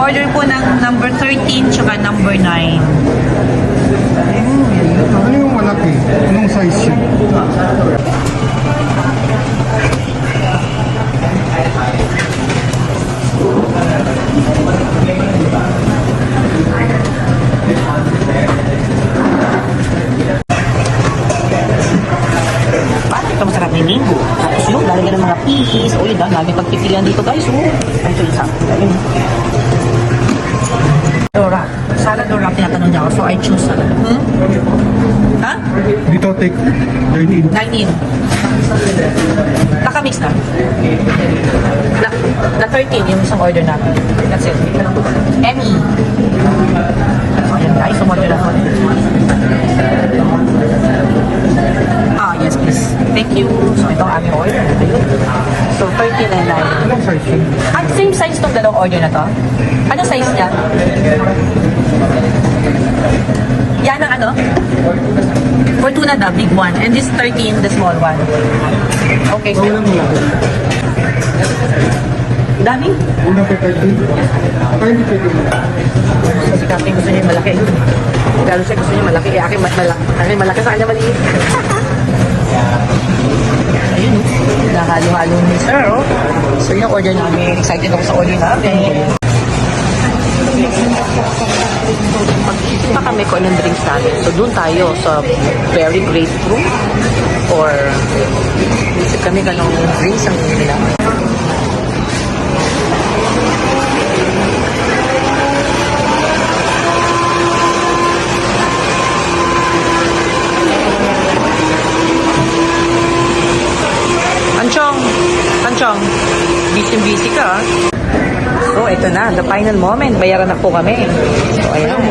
Order po ng number 13 tsaka number 9. Ano yung malaki? Anong size yun? Bakit ito masarap na linggo? Tapos yun, lalagyan ng mga peas. O yun, dami pagpipilian dito guys. Ay, ito isa. Ayun. Dora. Salad or wrap tinatanong niya ako. So I choose salad. Ha? Dito take 13. Dine in. Nakamix na. Na 13 yung isang order natin. That's it. Emmy. Ayan guys, umorder ako. Yes please. Thank you. So ito ang aming order. So 13 and 9. Anong size yun? Same size tong dalawang order na to? Ano size niya? Yan ang ano? Fortuna the big one. And this 13, the small one. Okay, so. Unang malaki. Dami? Unang pa 13. Ay, hindi pwede mo. Si Captain gusto niya yung malaki. Galo siya gusto niya malaki. Akin malaki sa kanya maliit. Ayun, nahalo-halo ni sir. Oh. So yung order namin. Excited ako sa order namin. Pa kami kung anong drinks namin. So doon tayo sa very grapefruit or isip kami ganong drinks ang nila. Anchong, busy ka ah. So, ito na, the final moment. Bayaran na po kami. So, ayan.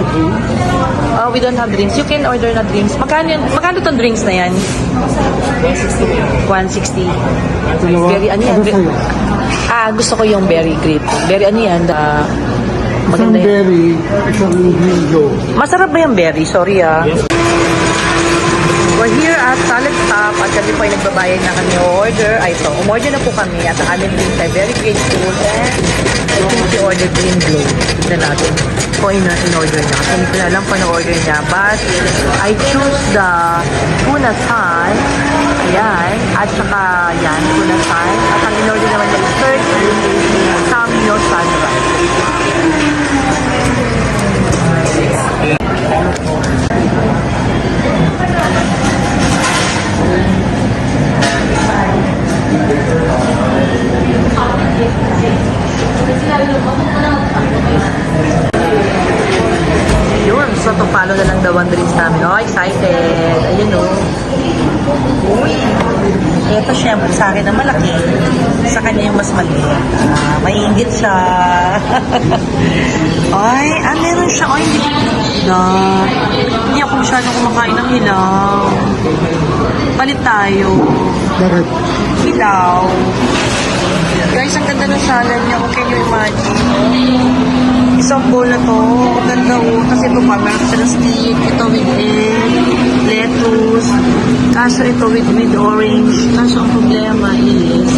We don't have drinks. You can order na drinks. Magkano tong drinks na yan? 160. 160. Berry, ano yan? Gusto ko yung berry grape. Berry, ano yan? Isang Maganda yan. berry, isang mango. Masarap ba yung berry? Sorry ah. We're here at Salad Stop at kami po ay nagbabayad na kami order. Ay, so, umorder na po kami at ang aming drinks ay very grateful and I think si order green glow. Tignan natin kung in-order niya. Kasi hindi ko na alam pa na-order niya. But, I choose the tuna thigh. Ayan. At saka, yan, tuna thigh. At ang in-order naman niya is turkey, samyo, sunrise. Yun, so tupalo na lang daw ang drinks namin. Oh, excited. Ayun o. Uy. Ito syempre sa akin ang malaki. Sa kanya yung mas maliit. Maiingit siya. Ay, meron siya. Ay, hindi ako masyadong kumakain ng hilaw. Palit tayo. Bakit? Hilaw. Guys, ang ganda ng salad niya. Can you imagine? Isang bowl na to. Ang ganda o. Kasi ito pa, meron siya ng steak. Ito with egg, lettuce. Kaso ito with orange. Kaso ang problema is,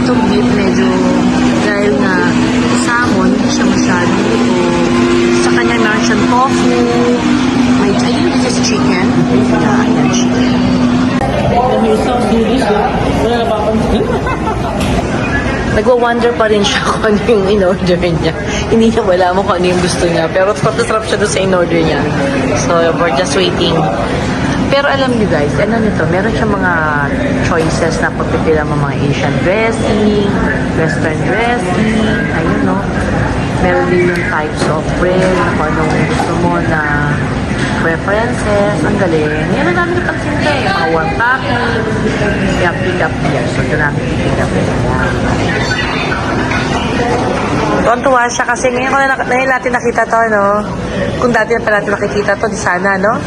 itong beef medyo, dahil nga salmon, hindi siya masyado ito. Sa kanya meron siyang tofu. Wait, I think this is chicken. Yeah, ayan, chicken. Nagwa-wonder pa rin siya kung ano yung in-order niya. Hindi niya wala mo kung ano yung gusto niya. Pero masarap siya doon sa in-order niya. So, we're just waiting. Pero alam niyo guys, ano nito, meron siyang mga choices na pagpipila mo mga Asian dressing, Western dressing, ayun no. Meron din yung types of bread, kung anong gusto mo na preferences, ang galing. Yan ang dami na pagsinta eh. Mga warm topping, kaya pick up here. So, ito namin pick up here. Tuwan-tuwa siya kasi ngayon natin nakita to, no? Kung dati na pa natin nakikita to, di sana, no?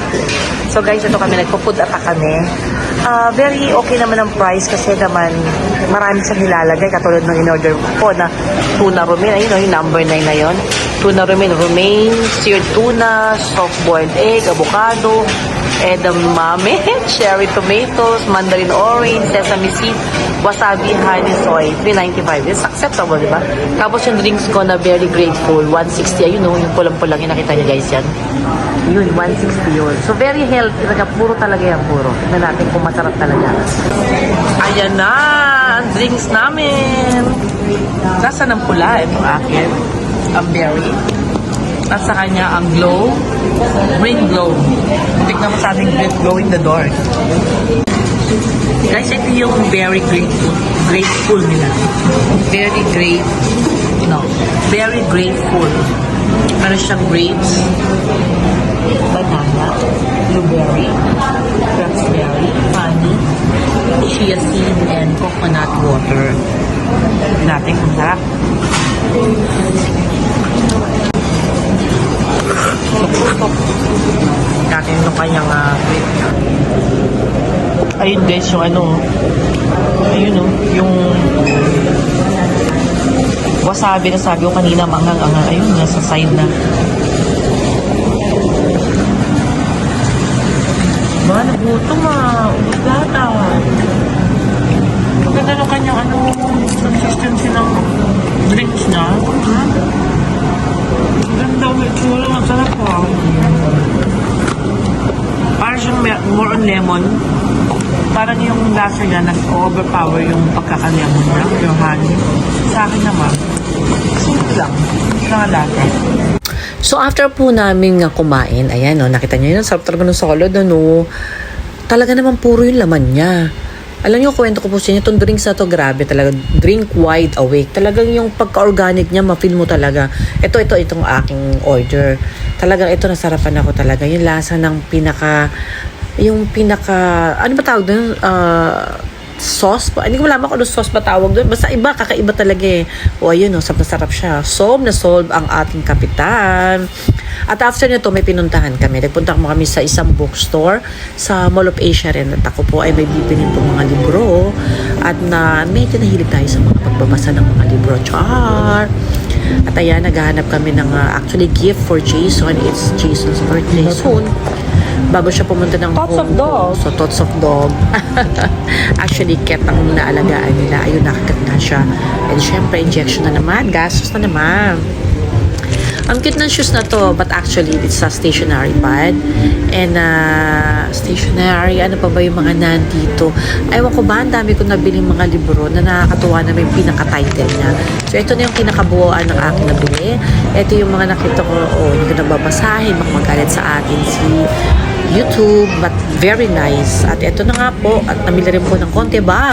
So guys, ito kami, nagpo-food up kami. Very okay naman ang price kasi naman marami siyang nilalagay katulad ng in-order ko na tuna romaine. Ayun, yung number 9 na yun. Tuna romaine, seared tuna, soft-boiled egg, avocado, edamame, cherry tomatoes, mandarin orange, sesame seed, wasabi, honey, soy, $3.95. It's acceptable, di ba? Tapos yung drinks ko na very grateful, 160. Ayun, yung pulang-pulang, yung nakita niyo guys yan. Yun, 160 yun. So, very healthy. Talaga, puro talaga yan, puro. Tignan natin kung masarap talaga. Ayan na! Ang drinks namin! Saan ang pula? Ito akin. Ang berry. At sa kanya, ang glow. Green glow. Tignan mo sa ating green glow in the dark. Guys, ito yung very grateful nila. Very grateful. Meron siyang grapes, banana, blueberry, raspberry, honey, chia seed, and coconut water. Natin kung sarap. Natin yung kanyang ayun guys, yung ayun yung wasabi na sabi ko kanina, manghang-anghang. Ayun, nasa side na. Ba, nagutom ubus lahat Maganda ng kanyang consistency ng drinks niya. Ganda, may tsura. Ang sarap Parang siyang more on lemon. Parang yung lasa niya nag-overpower yung pagkaka-lemon niya, yung honey. Sa akin naman, simple lang. Lasa. So after po namin nga kumain, ayan nakita niyo yun, sarap talaga ng solid, talaga naman puro yung laman niya. Alam niyo, kwento ko po sa inyo, itong drinks na to, grabe talaga, drink wide awake. Talagang yung pagka-organic niya, ma-feel mo talaga. Itong aking order. Talagang ito, nasarapan ako talaga. Yung lasa ng ano ba tawag doon? Sauce pa. Hindi ko malaman kung ano sauce ba tawag doon. Basta iba, kakaiba talaga eh. O ayun, sarap siya. Solve ang ating kapitan. At after nito, may pinuntahan kami. Nagpunta kami sa isang bookstore sa Mall of Asia rin. At ako po ay may bibilin po mga libro. At medyo nahilig tayo sa mga pagbabasa ng mga libro. Char! At ayan, naghahanap kami ng actually gift for Jason. It's Jason's birthday soon. Bago siya pumunta ng Tots of dog. So, tots of dog. Actually, cat ang naalagaan nila. Ayun, nakagat na siya. And syempre, injection na naman. Gastos na naman. Ang cute ng shoes na to, but actually, it's a stationary pad. And, stationary, ano pa ba yung mga nandito? Ewan ko ba, ang dami ko nabiling mga libro na nakakatuwa na may pinaka-title niya. So, ito na yung kinakabuuan ng aking nabili. Ito yung mga nakita ko, hindi ko nababasahin, magalit sa akin si YouTube, but very nice. At ito na nga po, at namili rin po ng konti ba?